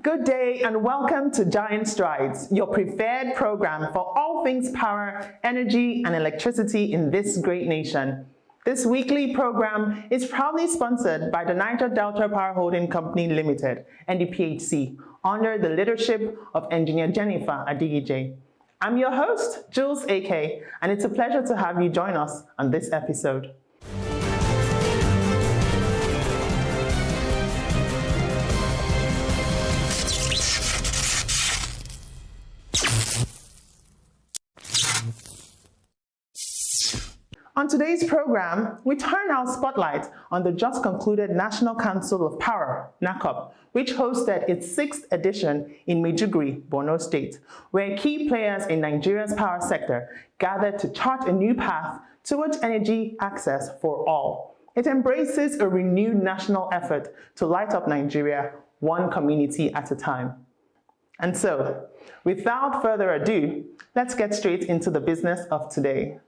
Good day and welcome to Giant Strides, your preferred program for all things power, energy, and electricity in this great nation. This weekly program is proudly sponsored by the Niger Delta Power Holding Company Limited, NDPHC, under the leadership of Engineer Jennifer Adigije. I'm your host, Jules AK, and it's a pleasure to have you join us on this episode. On today's program, we turn our spotlight on the just concluded National Council of Power, NACOP, which hosted its 6th edition in Maiduguri, Borno State, where key players in Nigeria's power sector gathered to chart a new path towards energy access for all. It embraces a renewed national effort to light up Nigeria one community at a time. And so, without further ado, let's get straight into the business of today.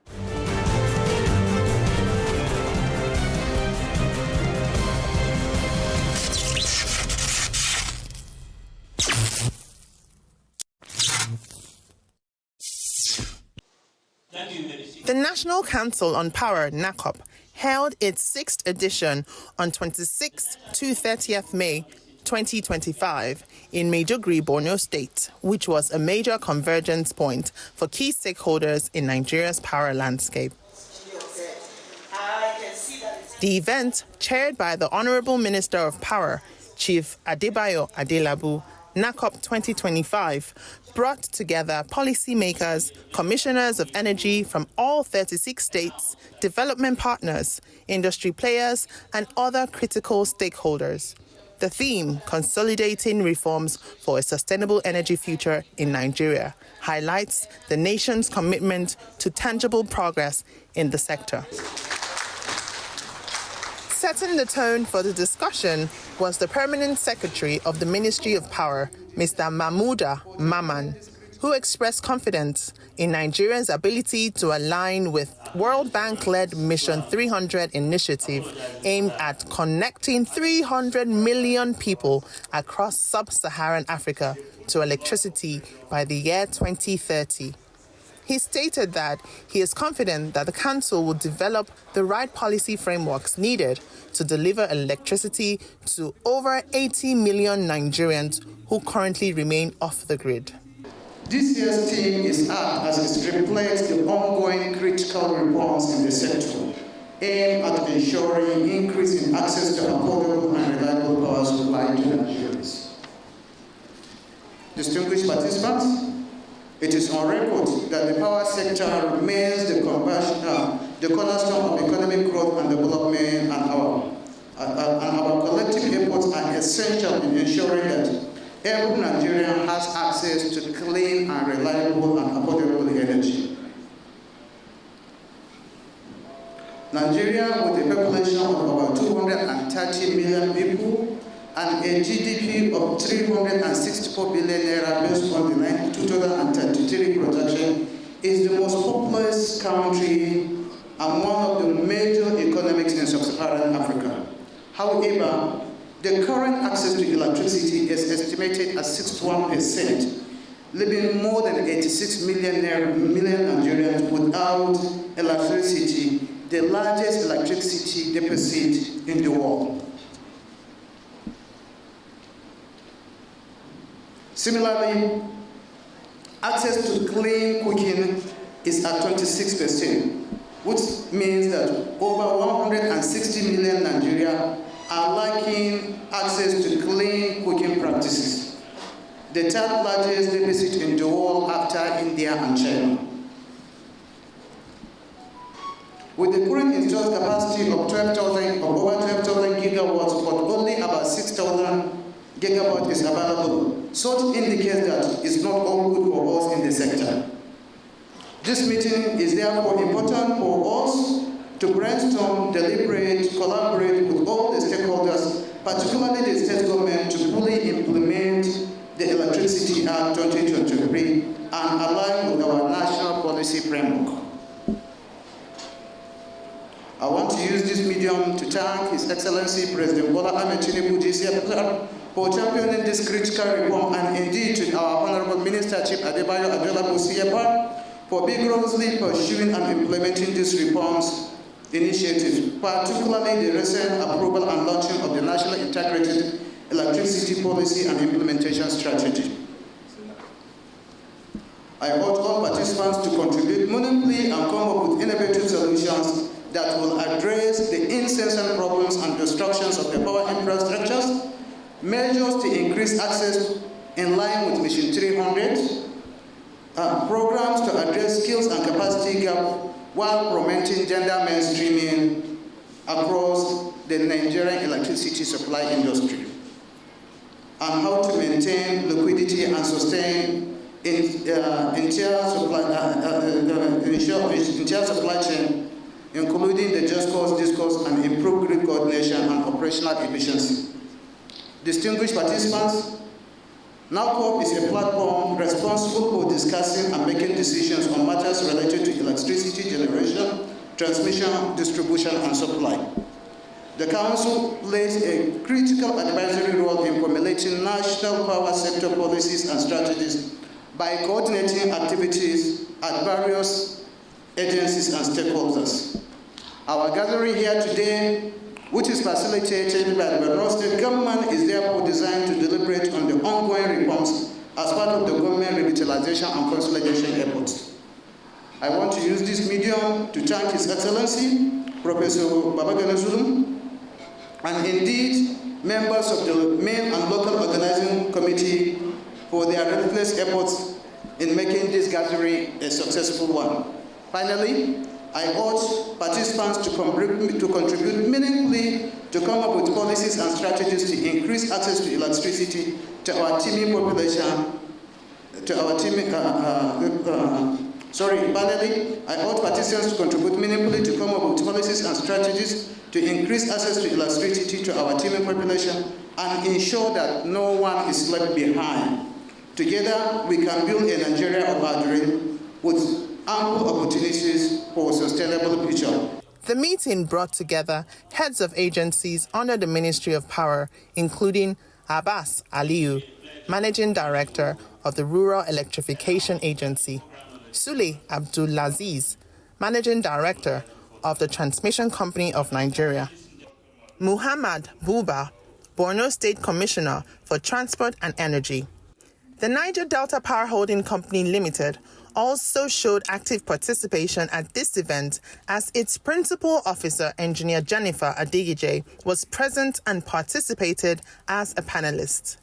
The National Council on Power, NACOP, held its 6th edition on 26th to 30th May 2025 in Maiduguri, Borno State, which was a major convergence point for key stakeholders in Nigeria's power landscape. The event, chaired by the Honorable Minister of Power, Chief Adebayo Adelabu, NACOP 2025, brought together policymakers, commissioners of energy from all 36 states, development partners, industry players, and other critical stakeholders. The theme, Consolidating Reforms for a Sustainable Energy Future in Nigeria, highlights the nation's commitment to tangible progress in the sector. Setting the tone for the discussion was the Permanent Secretary of the Ministry of Power, Mr. Mahmouda Maman, who expressed confidence in Nigeria's ability to align with World Bank-led Mission 300 initiative aimed at connecting 300 million people across sub-Saharan Africa to electricity by the year 2030. He stated that he is confident that the Council will develop the right policy frameworks needed to deliver electricity to over 80 million Nigerians who currently remain off the grid. This year's theme is apt as it reflects the ongoing critical reforms in the sector, aimed at ensuring increase in access to affordable and reliable power supply to Nigerians. Distinguished participants, it is on record that the power sector remains the cornerstone of economic growth and development, and our collective efforts are essential in ensuring that every Nigerian has access to clean and reliable and affordable energy. Nigeria, with a population of about 230 million people and a GDP of 364 billion naira based on the 2033 projection, is the most populous country and one of the major economies in sub-Saharan Africa. However, the current access to electricity is estimated at 61%, leaving more than 86 million Nigerians without electricity, the largest electricity deficit in the world. Similarly, access to clean cooking is at 26%, which means that over 160 million Nigerians are lacking access to clean cooking practices, the third largest deficit in the world after India and China. With the current installed capacity of over 12,000 gigawatts, but only about 6,000 gigawatts is available, such indicates that it's not all good for us in the sector. This meeting is therefore important for us to brainstorm, deliberate, collaborate with all the stakeholders, particularly the state government, to fully implement the Electricity Act 2023 and align with our national policy framework. I want to use this medium to thank His Excellency President Bola Ahmed Tinubu for championing this critical reform, and indeed to our Honorable Minister Chief Adebayo Adeolabu CFR for vigorously pursuing and implementing these reforms initiatives, particularly the recent approval and launching of the National Integrated Electricity Policy and Implementation Strategy. I urge all participants to contribute meaningfully and come up with innovative solutions that will address the incessant problems and destructions of the power infrastructures, measures to increase access in line with Mission 300, programs to address skills and capacity gap while promoting gender mainstreaming across the Nigerian electricity supply industry, and how to maintain liquidity and sustain entire supply chain, including the just cause, discourse, and improved grid coordination and operational efficiency. Distinguished participants, NACOP is a platform responsible for discussing and making decisions on matters related to electricity generation, transmission, distribution, and supply. The Council plays a critical advisory role in formulating national power sector policies and strategies by coordinating activities at various agencies and stakeholders. Our gathering here today, which is facilitated by the Borno State government, is therefore designed to deliberate on the ongoing reforms as part of the government revitalization and consolidation efforts. I want to use this medium to thank His Excellency, Professor Babagana Zulum, and indeed members of the main and local organizing committee for their relentless efforts in making this gathering a successful one. Finally, I urge participants to contribute meaningfully to come up with policies and strategies to increase access to electricity to our teeming population, finally, I urge participants to contribute meaningfully to come up with policies and strategies to increase access to electricity to our teeming population and ensure that no one is left behind. Together, we can build a Nigeria of our dream with ample opportunities for a sustainable future. The meeting brought together heads of agencies under the Ministry of Power, including Abbas Aliyu, Managing Director of the Rural Electrification Agency, Sule Abdulaziz, Managing Director of the Transmission Company of Nigeria, Muhammad Buba, Borno State Commissioner for Transport and Energy. The Niger Delta Power Holding Company Limited also showed active participation at this event as its principal officer, Engineer Jennifer Adigije, was present and participated as a panelist.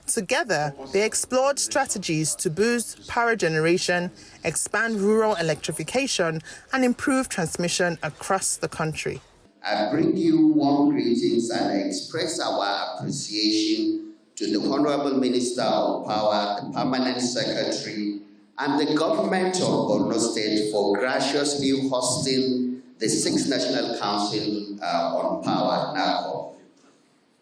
Together, they explored strategies to boost power generation, expand rural electrification, and improve transmission across the country. I bring you warm greetings and express our appreciation to the Honorable Minister of Power, the Permanent Secretary, and the government of Borno State for graciously hosting the 6th National Council on Power, NACOP.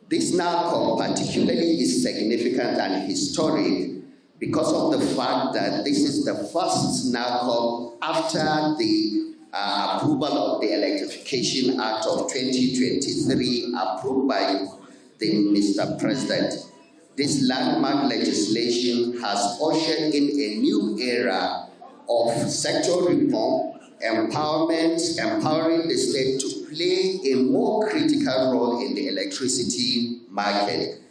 This NACOP particularly is significant and historic because of the fact that this is the first NACOP after the approval of the Electrification Act of 2023 approved by the Mr. President. This landmark legislation has ushered in a new era of sector reform, empowerment, empowering the state to play a more critical role in the electricity market.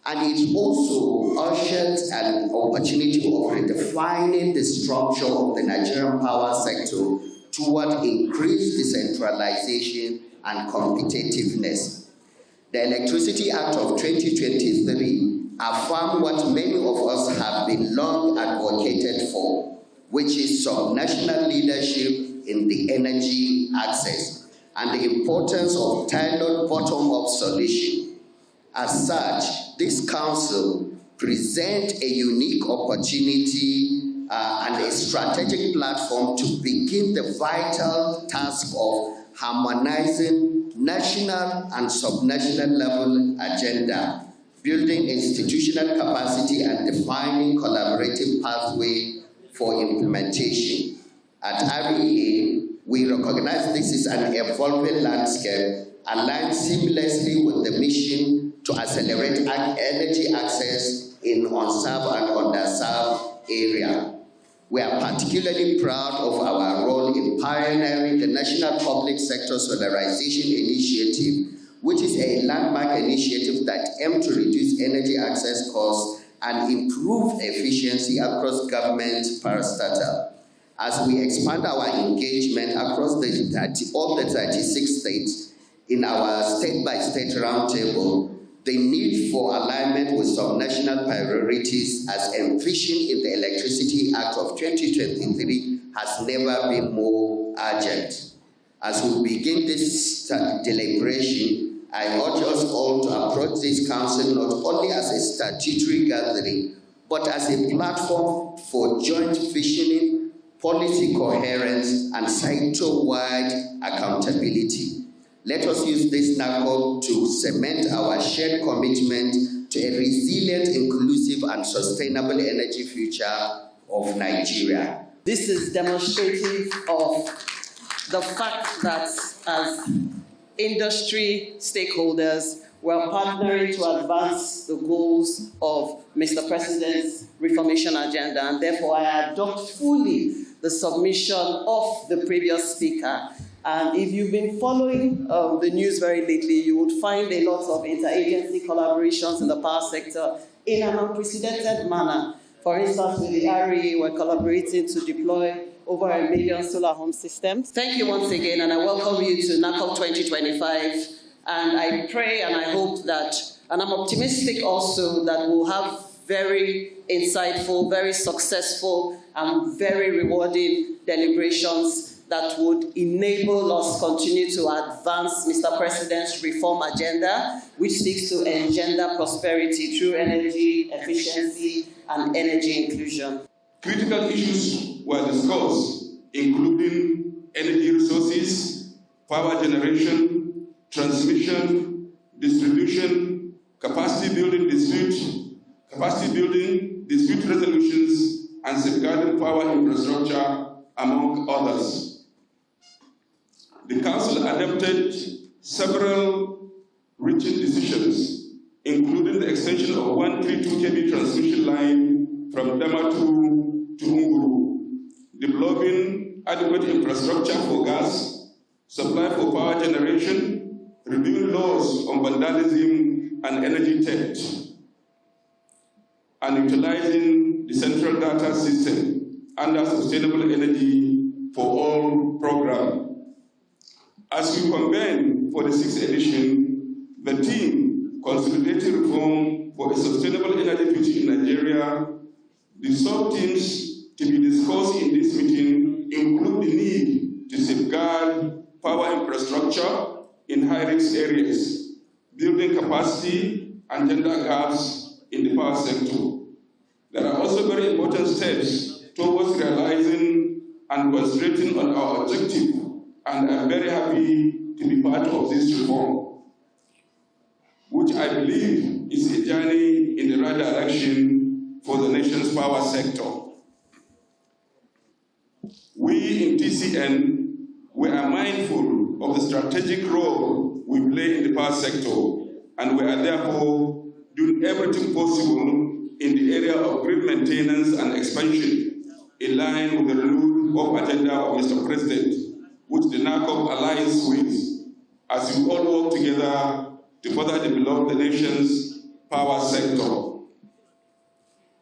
And it also ushered an opportunity of redefining the structure of the Nigerian power sector toward increased decentralization and competitiveness. The Electricity Act of 2023 affirmed what many of us have been long advocated for, which is subnational leadership in the energy access and the importance of tailored bottom-up solution. As such, this council presents a unique opportunity and a strategic platform to begin the vital task of harmonizing national and subnational level agenda, building institutional capacity and defining collaborative pathway for implementation. At REA, we recognize this is an evolving landscape aligned seamlessly with the mission to accelerate energy access in unserved and underserved areas. We are particularly proud of our role in pioneering the National Public Sector Solarization Initiative, which is a landmark initiative that aims to reduce energy access costs and improve efficiency across government parastatal. As we expand our engagement across all the 36 states in our state-by-state roundtable, the need for alignment with some national priorities as envisioned in the Electricity Act of 2023 has never been more urgent. As we begin this deliberation, I urge us all to approach this council not only as a statutory gathering, but as a platform for joint visioning, policy coherence, and sector-wide accountability. Let us use this NACOP to cement our shared commitment to a resilient, inclusive, and sustainable energy future of Nigeria. This is demonstrative of the fact that as industry stakeholders, we're partnering to advance the goals of Mr. President's reformation agenda, and therefore I adopt fully the submission of the previous speaker. And if you've been following the news very lately, you would find a lot of interagency collaborations in the power sector in an unprecedented manner. For instance, with the REA, we're collaborating to deploy over 1 million solar home systems. Thank you once again, and I welcome you to NACOP 2025. And I pray and I hope that, and I'm optimistic also, that we'll have very insightful, very successful, and very rewarding deliberations that would enable us continue to advance Mr. President's reform agenda, which seeks to engender prosperity through energy efficiency and energy inclusion. Critical issues were discussed, including energy resources, power generation, transmission, distribution, capacity building, dispute resolutions, and safeguarding power infrastructure, among others. The Council adopted several reaching decisions, including the extension of 132 kV transmission line from Damatu to Unguru, developing adequate infrastructure for gas, supply for power generation, reviewing laws on vandalism and energy theft, and utilizing the central data system under Sustainable Energy for All program. As we convene for the 6th edition, the team Consolidating Reform for a Sustainable Energy Future in Nigeria, the sub-themes to be discussed in this meeting include the need to safeguard power infrastructure in high-risk areas, building capacity and gender gaps in the power sector. There are also very important steps towards realizing and concentrating on our objective, and I'm very happy to be part of this reform, which I believe is a journey in the right direction for the nation's power sector. We in TCN, we are mindful of the strategic role we play in the power sector, and we are therefore doing everything possible in the area of grid maintenance and expansion, in line with the renewed agenda of Mr. President, which the NACOP aligns with, as we all work together to further develop the nation's power sector.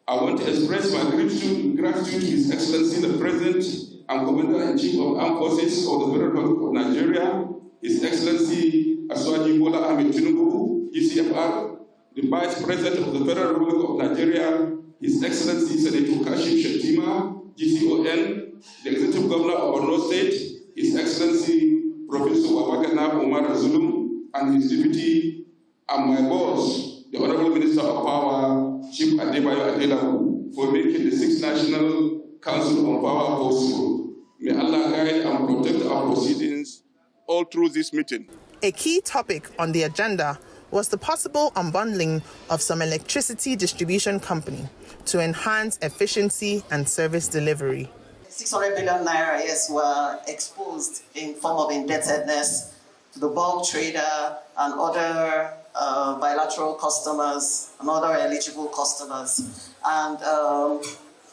I want to express my gratitude to His Excellency the President and Commander-in-Chief of Armed Forces of the Federal Republic of Nigeria, His Excellency Asuwaji Bola Ahmed Tinubu, GCFR, the Vice President of the Federal Republic of Nigeria, His Excellency Senator Kashim Shettima, GCON, the Executive Governor of Borno State, His Excellency Professor Babagana Umar Zulum, and his deputy, and my boss, the Honorable Minister of Power, Chief Adebayo Adelabu, for making the 6th National Council on Power possible. May Allah guide and protect our proceedings all through this meeting. A key topic on the agenda was the possible unbundling of some electricity distribution company to enhance efficiency and service delivery. 600 billion naira, yes, were exposed in form of indebtedness to the bulk trader and other bilateral customers and other eligible customers. And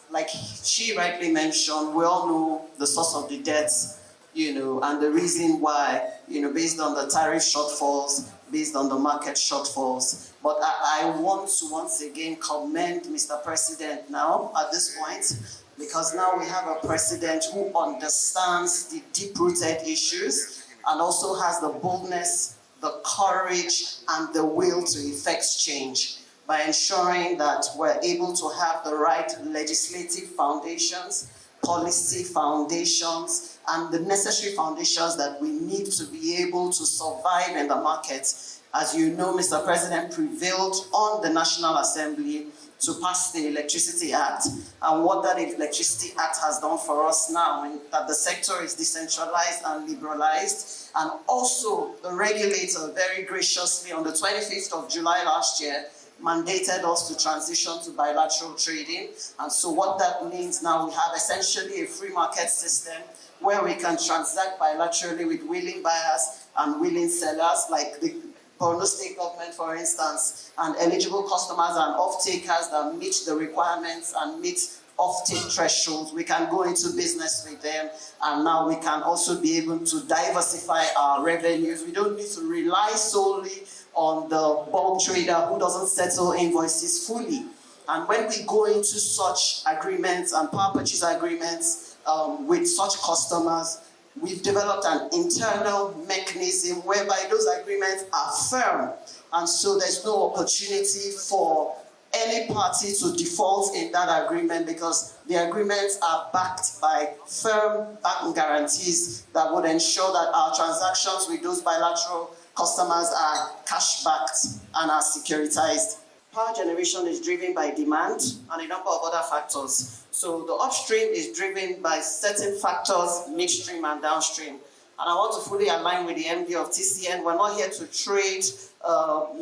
like she rightly mentioned, we all know the source of the debts, and the reason why, based on the tariff shortfalls, based on the market shortfalls. But I want to once again commend Mr. President now at this point, because now we have a president who understands the deep-rooted issues and also has the boldness, the courage, and the will to effect change by ensuring that we're able to have the right legislative foundations, policy foundations, and the necessary foundations that we need to be able to survive in the market. As you know, Mr. President prevailed on the National Assembly to pass the Electricity Act. And what that Electricity Act has done for us now, that the sector is decentralized and liberalized, and also the regulator very graciously on the 25th of July last year mandated us to transition to bilateral trading. And so what that means now, we have essentially a free market system where we can transact bilaterally with willing buyers and willing sellers, like the Borno State government, for instance, and eligible customers and off-takers that meet the requirements and meet off-take thresholds. We can go into business with them, and now we can also be able to diversify our revenues. We don't need to rely solely on the bulk trader who doesn't settle invoices fully. And when we go into such agreements and power purchase agreements with such customers, we've developed an internal mechanism whereby those agreements are firm, and so there's no opportunity for any party to default in that agreement, because the agreements are backed by firm bank guarantees that would ensure that our transactions with those bilateral customers are cash-backed and are securitized. Power generation is driven by demand and a number of other factors. So the upstream is driven by certain factors, midstream and downstream. And I want to fully align with the MD of TCN. We're not here to trade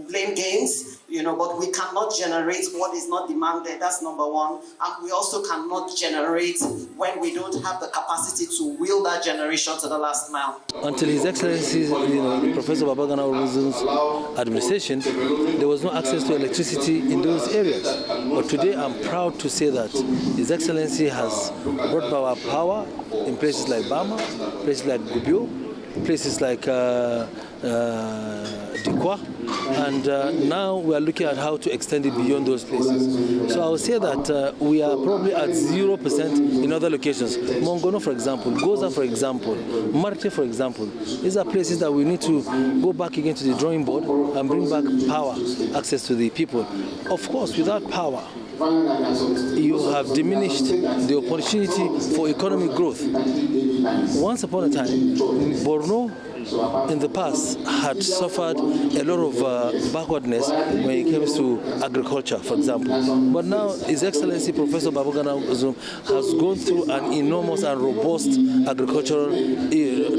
blame games, but we cannot generate what is not demanded. That's number one. And we also cannot generate when we don't have the capacity to wheel that generation to the last mile. Until His Excellency, Professor Babagana Olusegun's administration, there was no access to electricity in those areas. But today I'm proud to say that His Excellency has brought power in places like Bama, places like Gubio, places like Dikwa, and now we are looking at how to extend it beyond those places. So I would say that we are probably at 0% in other locations. Mongono, for example, Goza, for example, Marte, for example. These are places that we need to go back again to the drawing board and bring back power, access to the people. Of course, without power, you have diminished the opportunity for economic growth. Once upon a time, Borno in the past had suffered a lot of backwardness when it comes to agriculture, for example. But now His Excellency Professor Babagana Olusegun has gone through an enormous and robust agricultural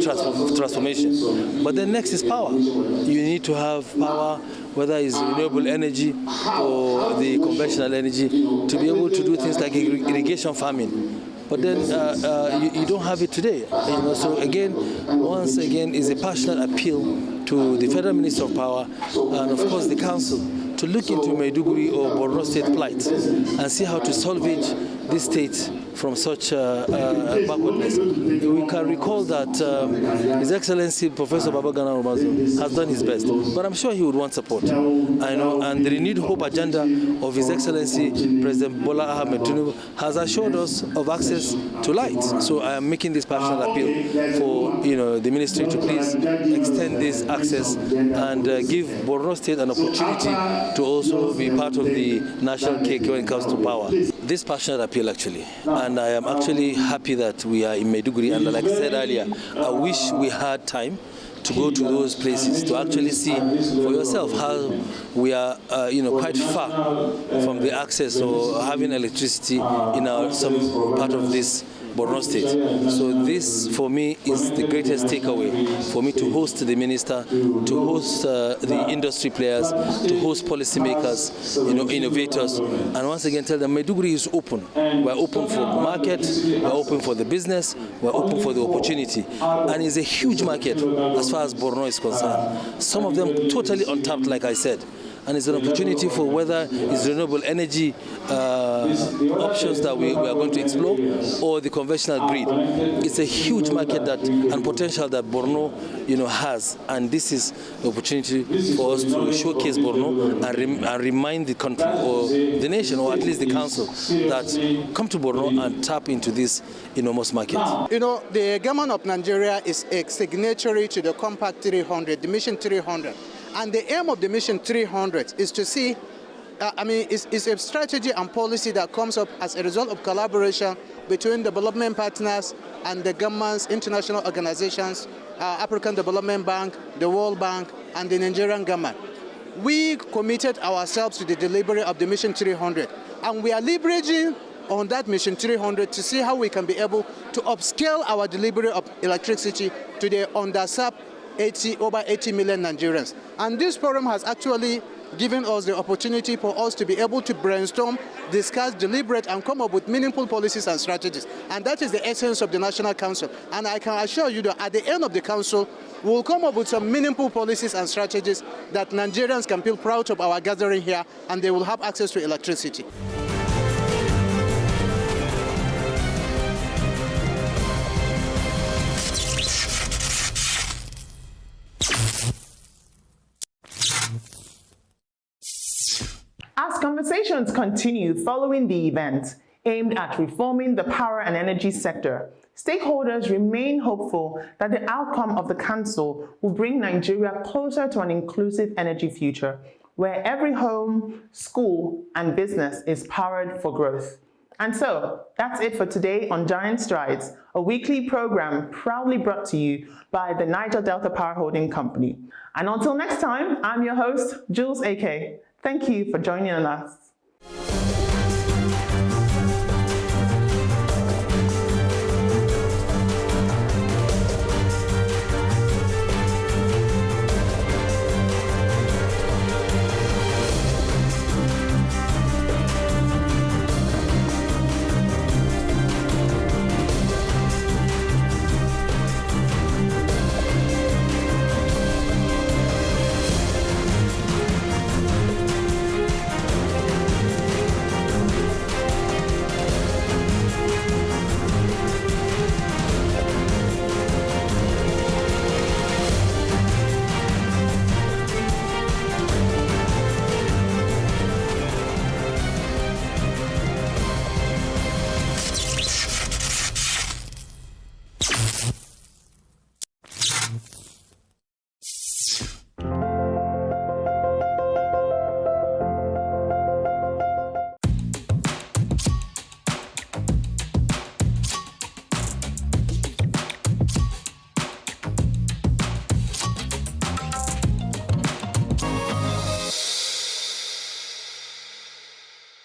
transformation. But then next is power. You need to have power, whether it's renewable energy or the conventional energy, to be able to do things like irrigation farming. But then you don't have it today. So again, once again, is a passionate appeal to the Federal Minister of Power and of course the Council to look into Maiduguri or Borno State plight and see how to salvage this state from such backwardness. We can recall that His Excellency Professor Babagana Olusegun has done his best, but I'm sure he would want support. I know, and the renewed hope agenda of His Excellency President Bola Ahmed Tinubu has assured us of access to light. So I am making this passionate appeal for the ministry to please extend this access and give Borno State an opportunity to also be part of the national cake when it comes to power. This passionate appeal actually, and I am actually happy that we are in Maiduguri, and like I said earlier, I wish we had time to go to those places to actually see for yourself how we are quite far from the access or having electricity in some part of this Borno State. So this, for me, is the greatest takeaway for me to host the minister, to host the industry players, to host policymakers, innovators, and once again tell them Maiduguri is open. We're open for the market, we're open for the business, we're open for the opportunity. And it's a huge market as far as Borno is concerned. Some of them totally untapped, like I said. And it's an opportunity for whether it's renewable energy options that we are going to explore or the conventional grid. It's a huge market and potential that Borno has, and this is the opportunity for us to showcase Borno and remind the country or the nation, or at least the council, that come to Borno and tap into this enormous market. The government of Nigeria is a signatory to the Compact 300, the Mission 300. And the aim of the Mission 300 is to see, it's a strategy and policy that comes up as a result of collaboration between development partners and the governments, international organizations, African Development Bank, the World Bank, and the Nigerian government. We committed ourselves to the delivery of the Mission 300, and we are leveraging on that Mission 300 to see how we can be able to upscale our delivery of electricity to the underserved over 80 million Nigerians. And this forum has actually given us the opportunity for us to be able to brainstorm, discuss, deliberate, and come up with meaningful policies and strategies. And that is the essence of the National Council. And I can assure you that at the end of the council, we'll come up with some meaningful policies and strategies that Nigerians can feel proud of our gathering here, and they will have access to electricity. As conversations continue following the event aimed at reforming the power and energy sector, stakeholders remain hopeful that the outcome of the Council will bring Nigeria closer to an inclusive energy future, where every home, school, and business is powered for growth. And so, that's it for today on Giant Strides, a weekly program proudly brought to you by the Niger Delta Power Holding Company. And until next time, I'm your host, Jules AK. Thank you for joining us.